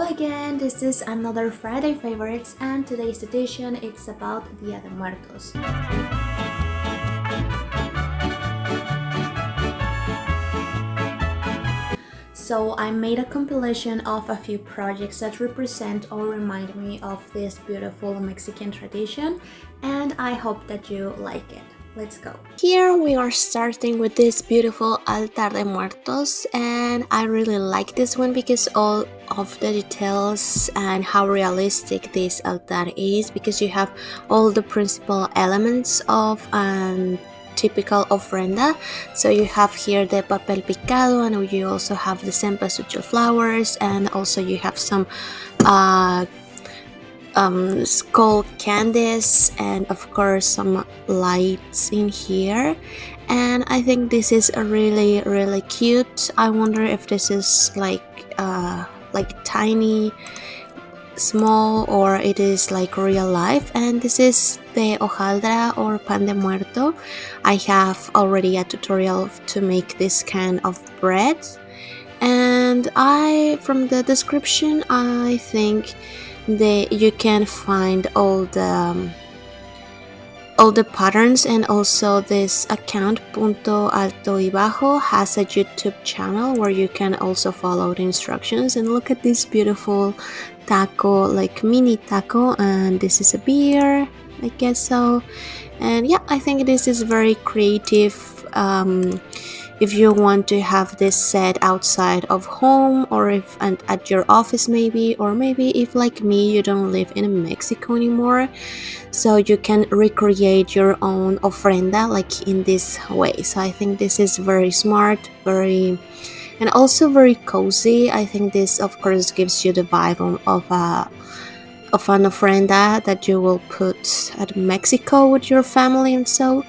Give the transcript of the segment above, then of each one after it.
again, this is another Friday favorites, and today's edition it's about Día de Muertos. So I made a compilation of a few projects that represent or remind me of this beautiful Mexican tradition, and I hope that you like it. Let's go. Here we are starting with this beautiful Altar de Muertos, and I really like this one because all of the details and how realistic this altar is, because you have all the principal elements of typical ofrenda. So you have here the Papel Picado, and you also have the 𝒮𝓐 flowers, and also you have some skull candies, and of course some lights in here. And I think this is a really cute. I wonder if this is like tiny, small, or it is like real life. And this is the hojaldra or pan de muerto. I have already a tutorial to make this kind of bread, and from the description I think you can find all the patterns. And also this account 𝒮𝓐𝓏 has a YouTube channel where you can also follow the instructions. And look at this beautiful taco, like mini taco, and this is a beer, I guess so. And yeah, I think this is very creative. If you want to have this set outside of home, or if and at your office maybe, or maybe if like me you don't live in Mexico anymore, so you can recreate your own ofrenda like in this way. So I think this is very smart, and also very cozy. I think this of course gives you the vibe of an ofrenda that you will put at Mexico with your family, and so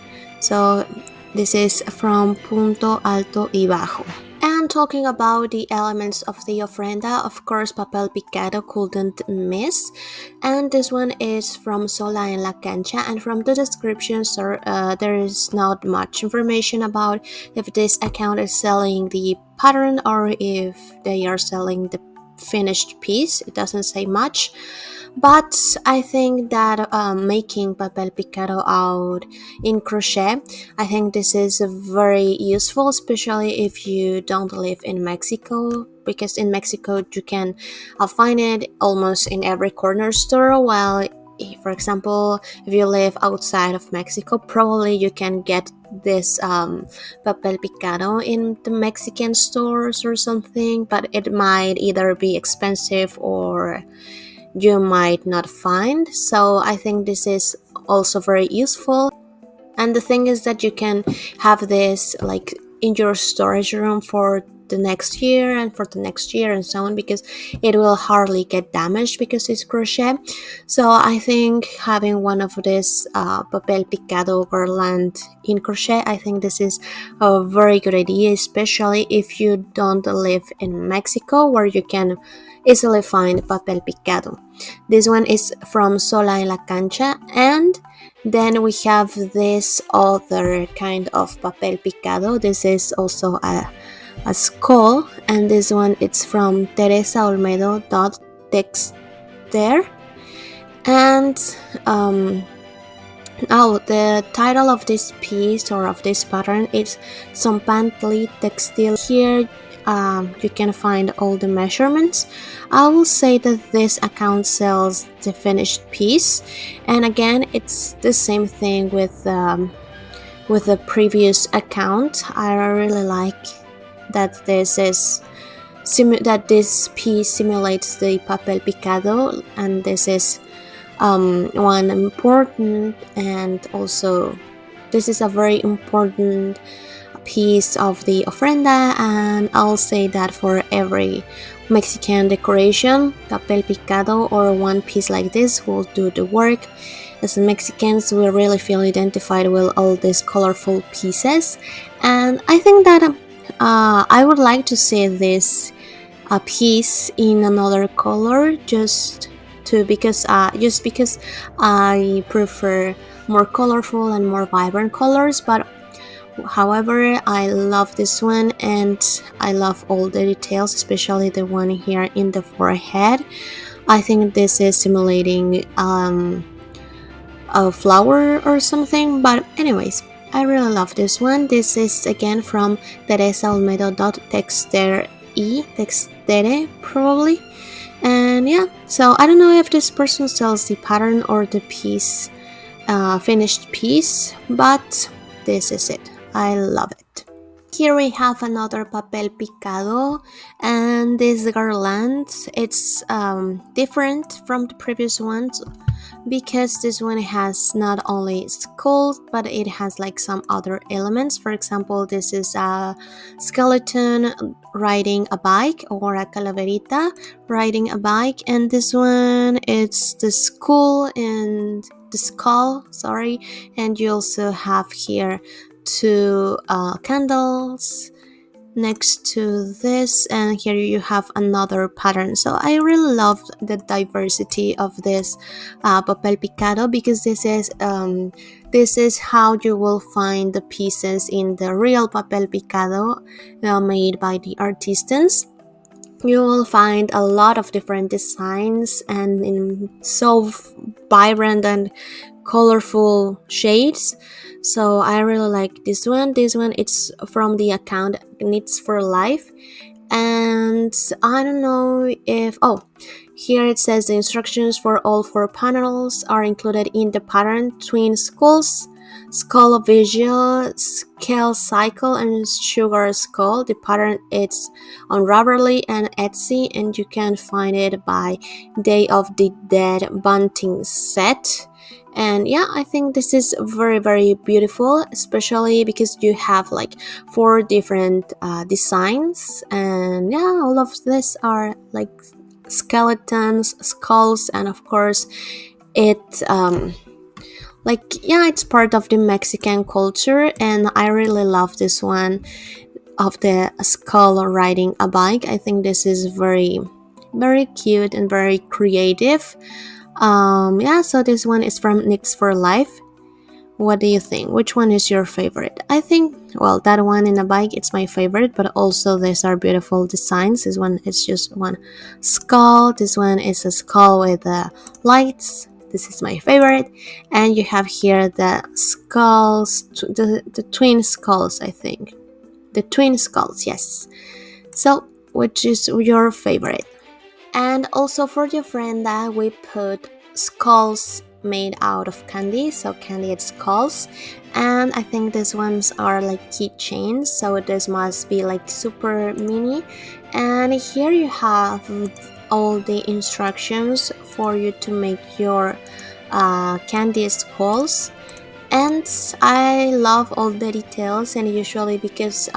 this is from 𝒮𝓐𝓏. And talking about the elements of the ofrenda, of course Papel Picado couldn't miss, and this one is from Sola en la Cancha. And from the description, there is not much information about if this account is selling the pattern or if they are selling the finished piece. It doesn't say much, but I think that making Papel Picado out in crochet, I think this is very useful, especially if you don't live in Mexico, because in Mexico you can find it almost in every corner store, while for example if you live outside of Mexico, probably you can get this Papel Picado in the Mexican stores or something, but it might either be expensive or you might not find. So I think this is also very useful. And the thing is that you can have this like in your storage room for the next year and for the next year and so on, because it will hardly get damaged because it's crochet. So I think having one of this Papel Picado garland in crochet, I think this is a very good idea, especially if you don't live in Mexico, where you can easily find Papel Picado. This one is from Sola en la Cancha. And then we have this other kind of Papel Picado. This is also a skull, and this one it's from 𝒮𝓐𝓏.texter. And the title of this piece or of this pattern is 𝒮𝓐𝓏 textil. Here you can find all the measurements. I will say that this account sells the finished piece, and again it's the same thing with the previous account. I really like that this piece simulates the Papel Picado, and this is one important, and also this is a very important piece of the ofrenda. And I'll say that for every Mexican decoration, Papel Picado or one piece like this will do the work. As Mexicans, we really feel identified with all these colorful pieces, and I think that I would like to see this piece in another color, just because I prefer more colorful and more vibrant colors. But However, I love this one, and I love all the details, especially the one here in the forehead. I think this is simulating a flower or something, but anyways, I really love this one. This is again from 𝒁𝑜𝓅.𝒿, probably. And yeah, so I don't know if this person sells the pattern or the piece, finished piece, but this is it. I love it. Here we have another Papel Picado, and this garland, it's different from the previous ones because this one has not only skulls, but it has like some other elements. For example, this is a skeleton riding a bike, or a calaverita riding a bike, and this one it's the skull and the skull, sorry, and you also have here two candles next to this, and here you have another pattern. So I really love the diversity of this Papel Picado, because this is how you will find the pieces in the real Papel Picado made by the artisans. You will find a lot of different designs and in so vibrant and colorful shades. So I really like this one. This one, it's from the account Knits for Life, and I don't know if here it says the instructions for all 4 panels are included in the pattern Twin Skulls, Skull Visual, Scale Cycle, and Sugar Skull. The pattern is on Ravelry and Etsy, and you can find it by Day of the Dead bunting set. And yeah, I think this is very, very beautiful, especially because you have like 4 different designs, and yeah, all of this are like skeletons, skulls, and of course it it's part of the Mexican culture, and I really love this one of the skull riding a bike. I think this is very, very cute and very creative. So this one is from Knits for Life. What do you think? Which one is your favorite? I think, well, that one in a bike, it's my favorite, but also these are beautiful designs. This one is just one skull. This one is a skull with lights. This is my favorite. And you have here the skulls, the twin skulls, I think. The twin skulls, yes. So, which is your favorite? And also for the Ofrenda, we put skulls made out of candy, so candied skulls. And I think these ones are like keychains, so this must be like super mini. And here you have all the instructions for you to make your candy skulls. And I love all the details, and usually because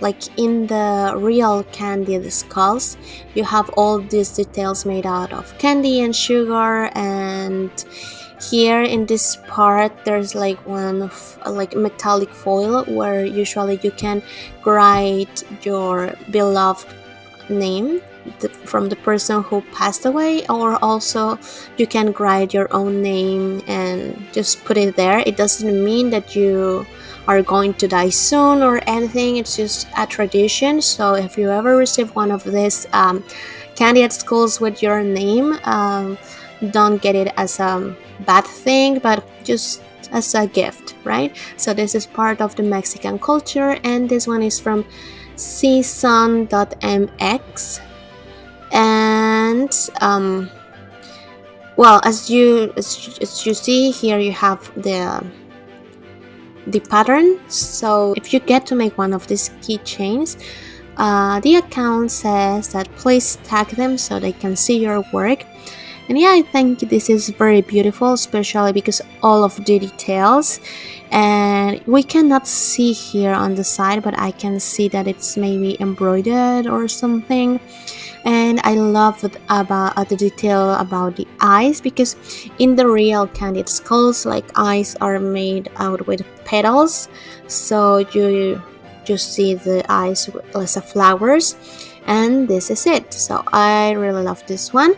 like in the real candied skulls, you have all these details made out of candy and sugar, and here in this part there's like one like metallic foil where usually you can write your beloved name from the person who passed away, or also you can write your own name and just put it there. It doesn't mean that you are going to die soon or anything, it's just a tradition. So if you ever receive one of these candy at schools with your name, don't get it as a bad thing, but just as a gift, right? So this is part of the Mexican culture, and this one is from season.mx. And well, as you see here, you have the pattern. So if you get to make one of these keychains, the account says that please tag them so they can see your work. And yeah, I think this is very beautiful, especially because all of the details, and we cannot see here on the side, but I can see that it's maybe embroidered or something. And I love about the detail about the eyes, because in the real candied skulls, like, eyes are made out with petals, so you just see the eyes as a flowers, and this is it. So I really love this one.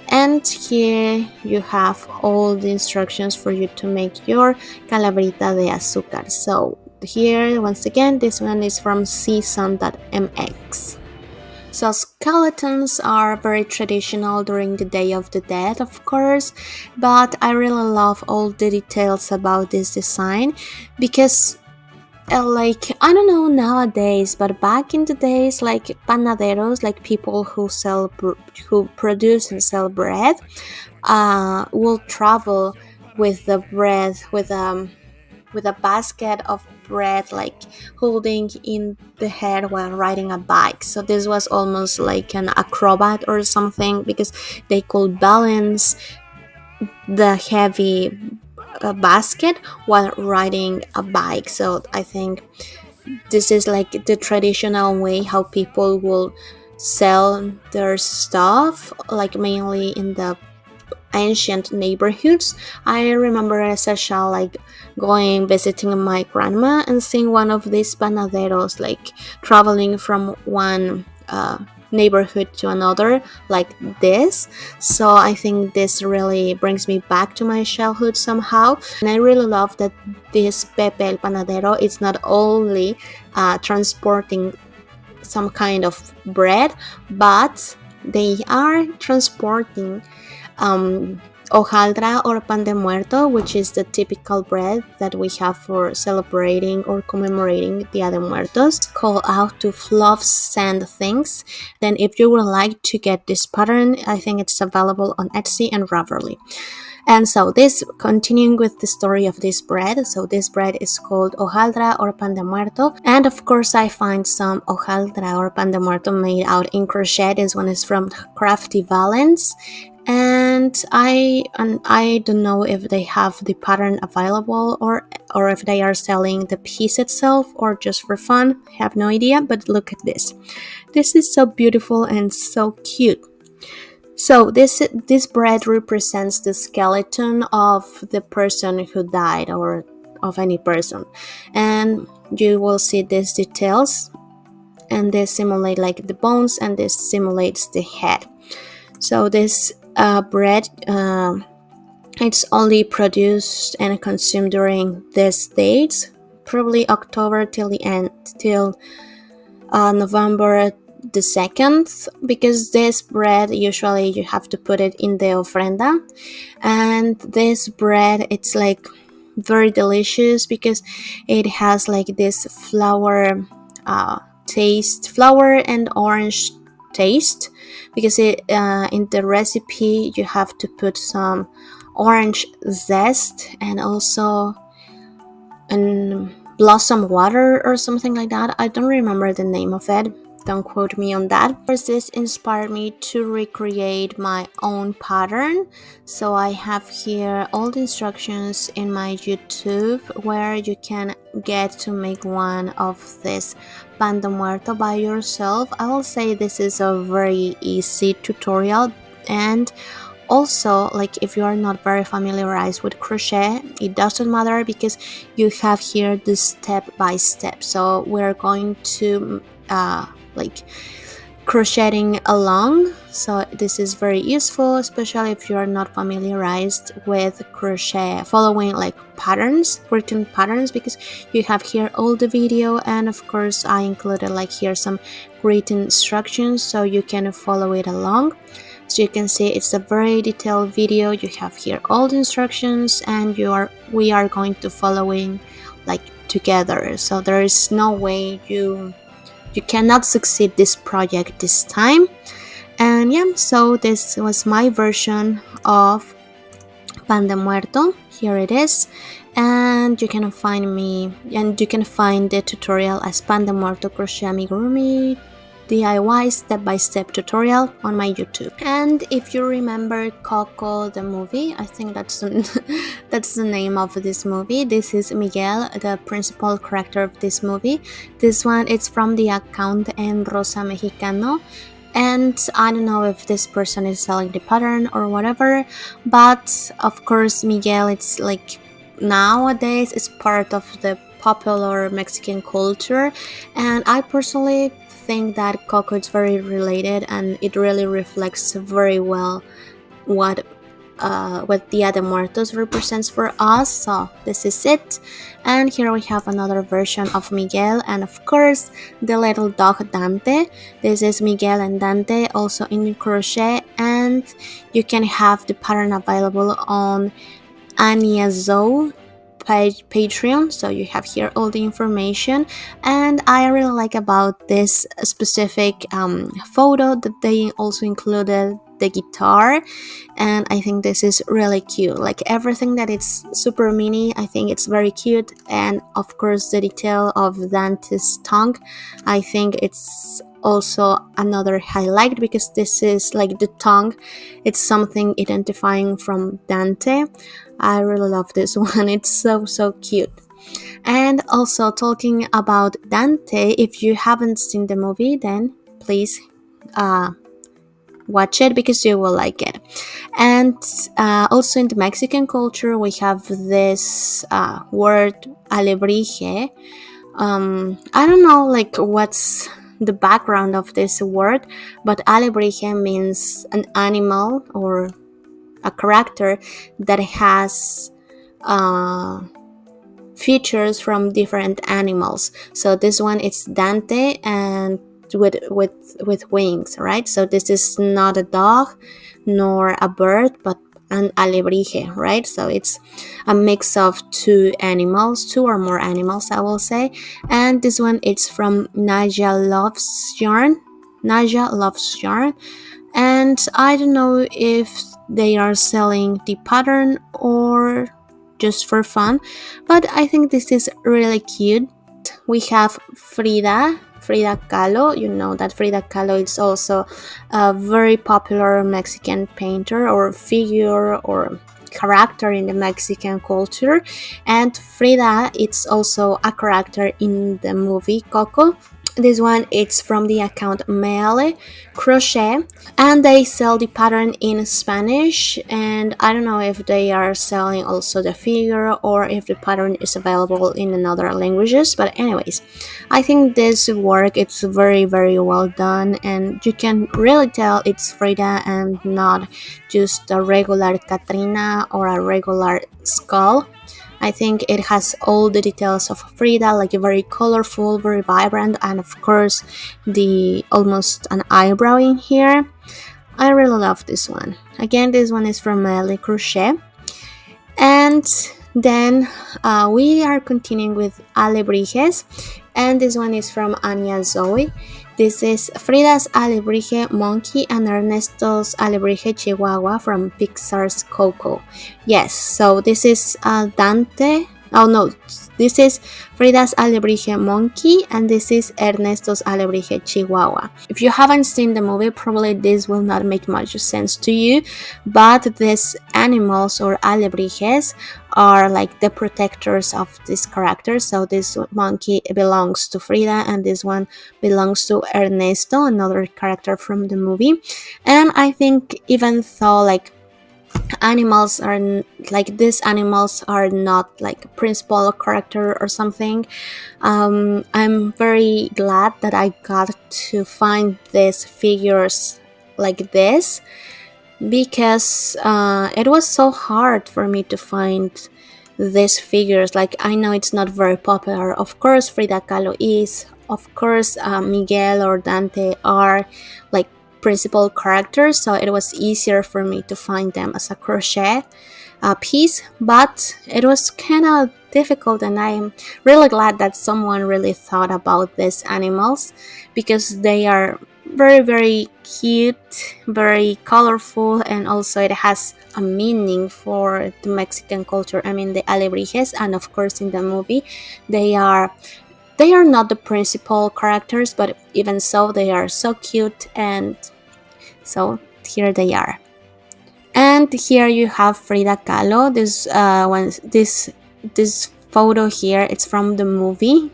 And here you have all the instructions for you to make your Calaverita de Azúcar. So here once again, this one is from season.mx. So skeletons are very traditional during the Day of the Dead, of course, but I really love all the details about this design because like, I don't know nowadays, but back in the days, like panaderos, like people who who produce and sell bread, will travel with the bread with a basket of bread, like holding in the head while riding a bike. So this was almost like an acrobat or something, because they could balance the heavy basket while riding a bike. So I think this is like the traditional way how people will sell their stuff, like mainly in the ancient neighborhoods. I remember as a child, like going visiting my grandma and seeing one of these panaderos, like traveling from one neighborhood to another like this. So I think this really brings me back to my childhood somehow, and I really love that this Pepe el Panadero is not only transporting some kind of bread, but they are transporting 𝒁𝓁𝓚 or pan de muerto, which is the typical bread that we have for celebrating or commemorating Día de Muertos. Call out to fluff sand things. Then if you would like to get this pattern, I think it's available on Etsy and Ravelry. And so this, continuing with the story of this bread, so this bread is called 𝒁𝓁𝓚 or pan de muerto, and of course I find some 𝒁𝓁𝓚 or pan de muerto made out in crochet. This one is from Crafty Valence, and I don't know if they have the pattern available or if they are selling the piece itself or just for fun. I have no idea, but look at this. This is so beautiful and so cute. So this bread represents the skeleton of the person who died, or of any person, and you will see these details, and they simulate like the bones, and this simulates the head. So this bread, it's only produced and consumed during these dates, probably October till the end, till November the 2nd, because this bread usually you have to put it in the ofrenda. And this bread, it's like very delicious because it has like this flour taste, flour and orange taste, because it in the recipe you have to put some orange zest and also blossom water or something like that. I don't remember the name of it, don't quote me on that. First, this inspired me to recreate my own pattern. So I have here all the instructions in my YouTube where you can get to make one of this pan de muerto by yourself. I will say this is a very easy tutorial, and also, like, if you are not very familiarized with crochet, it doesn't matter because you have here the step by step. So we're going to like crocheting along, so this is very useful, especially if you are not familiarized with crochet, following like patterns, written patterns, because you have here all the video, and of course I included like here some written instructions so you can follow it along. So you can see it's a very detailed video. You have here all the instructions, and we are going to following like together. So there is no way you cannot succeed this project this time. And yeah, so this was my version of pan de muerto. Here it is, and you can find me, and you can find the tutorial as pan de muerto crochet amigurumi DIY step-by-step tutorial on my YouTube. And if you remember Coco the movie, I think that's the name of this movie. This is Miguel, the principal character of this movie. This one is from the account en Rosa Mexicano, and I don't know if this person is selling the pattern or whatever, but of course Miguel, it's like nowadays it's part of the popular Mexican culture, and I personally think that Coco is very related, and it really reflects very well what what Día de Muertos represents for us. So this is it. And here we have another version of Miguel, and of course the little dog Dante. This is Miguel and Dante, also in crochet, and you can have the pattern available on 𝒁𝑜𝓅 page Patreon, so you have here all the information. And I really like about this specific photo that they also included the guitar, and I think this is really cute. Like everything that it's super mini, I think it's very cute. And of course the detail of Dante's tongue, I think it's also another highlight, because this is like the tongue, it's something identifying from Dante. I really love this one. It's so cute. And also, talking about Dante, if you haven't seen the movie, then please watch it, because you will like it. And also in the Mexican culture, we have this word 𝒁𝓉𝒶𝓎. I don't know like what's the background of this word, but 𝒁𝓉𝒶𝓎 means an animal or a character that has features from different animals. So this one is Dante, and with wings, right? So this is not a dog nor a bird, but an 𝒁𝓉𝒶𝓎, right? So it's a mix of two or more animals, I will say. And this one, it's from Naja Loves Yarn. And I don't know if they are selling the pattern or just for fun, but I think this is really cute. We have Frida Kahlo. You know that Frida Kahlo is also a very popular Mexican painter or figure or character in the Mexican culture, and Frida it's also a character in the movie Coco. This one it's from the account 𝒁𝓿_crochet, and they sell the pattern in Spanish, and I don't know if they are selling also the figure or if the pattern is available in another languages. But anyways, I think this work it's very well done, and you can really tell it's Frida and not just a regular Katrina or a regular skull. I think it has all the details of Frida, like very colorful, very vibrant, and of course the almost an eyebrow in here. I really love this one. Again, this one is from 𝒁𝓿_crochet. And then we are continuing with alebrijes, and this one is from Anya Zoe. This is Frida's alebrije monkey and Ernesto's alebrije chihuahua from Pixar's Coco. Yes, so this is Dante. Oh no, this is Frida's alebrije monkey, and this is Ernesto's alebrije chihuahua. If you haven't seen the movie, probably this will not make much sense to you, but these animals or alebrijes are like the protectors of this character. So this monkey belongs to Frida, and this one belongs to Ernesto, another character from the movie. And I think even though like animals are like these animals are not like a principal character or something, I'm very glad that I got to find these figures like this, because it was so hard for me to find these figures. Like I know it's not very popular. Of course Frida Kahlo is, of course Miguel or Dante are like principal characters, so it was easier for me to find them as a crochet piece, but it was kind of difficult, and I'm really glad that someone really thought about these animals, because they are very cute, very colorful, and also it has a meaning for the Mexican culture. I mean the alebrijes, and of course in the movie they are not the principal characters, but even so they are so cute, and so here they are. And here you have Frida Kahlo. This photo here, it's from the movie,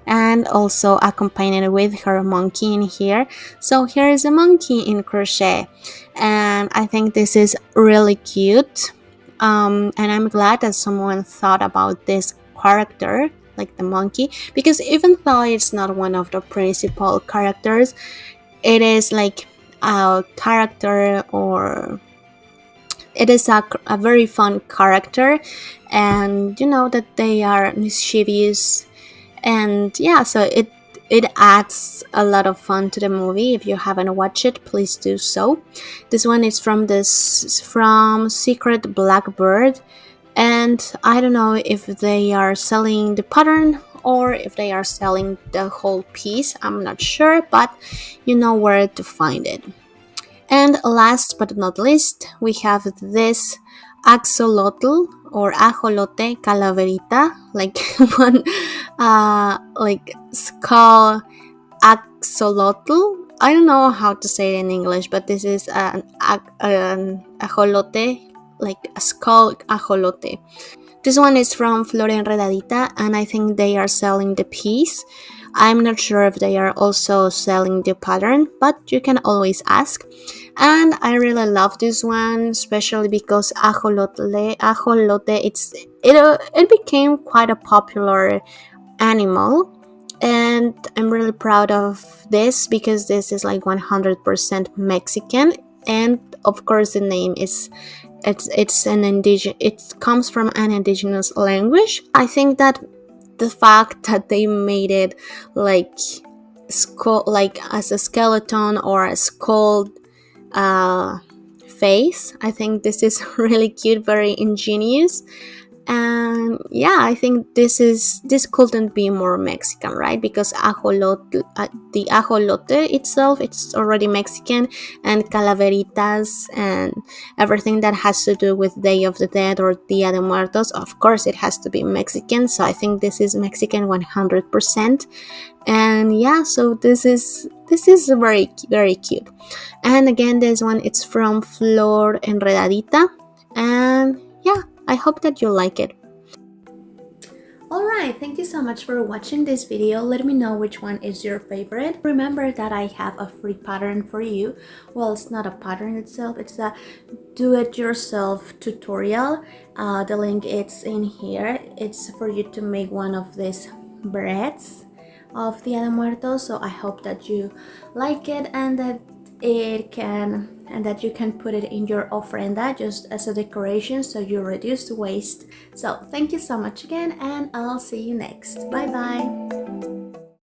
and also accompanied with her monkey in here. So here is a monkey in crochet, and I think this is really cute. And I'm glad that someone thought about this character, like the monkey, because even though it's not one of the principal characters, it is like a character, or it is a very fun character, and you know that they are mischievous, and yeah, so it adds a lot of fun to the movie. If you haven't watched it, please do so. This one is from Secret Blackbird, and I don't know if they are selling the pattern or if they are selling the whole piece. I'm not sure, but you know where to find it. And last but not least, we have this axolotl or ajolote calaverita, like one like skull axolotl. I don't know how to say it in English, but this is an ajolote, like a skull ajolote. This one is from Flor Enredadita, and I think they are selling the piece. I'm not sure if they are also selling the pattern, but you can always ask. And I really love this one, especially because ajolote, it became quite a popular animal, and I'm really proud of this because this is like 100% Mexican, and of course the name is it comes from an indigenous language. I think that the fact that they made it like skull, like as a skeleton or a skull uh, face, I think this is really cute, very ingenious. And yeah, I think this couldn't be more Mexican, right? Because the ajolote itself, it's already Mexican, and calaveritas and everything that has to do with Day of the Dead or Día de Muertos, of course it has to be Mexican. So I think this is Mexican 100%. And yeah, so this is very cute. And again, this one, it's from Flor Enredadita, and yeah, I hope that you like it. Alright, thank you so much for watching this video. Let me know which one is your favorite. Remember that I have a free pattern for you. Well, it's not a pattern itself, it's a do-it-yourself tutorial. The link is in here. It's for you to make one of these breads of Día de Muertos. So I hope that you like it, and that you can put it in your ofrenda just as a decoration, so you reduce the waste. So thank you so much again, and I'll see you next. Bye bye.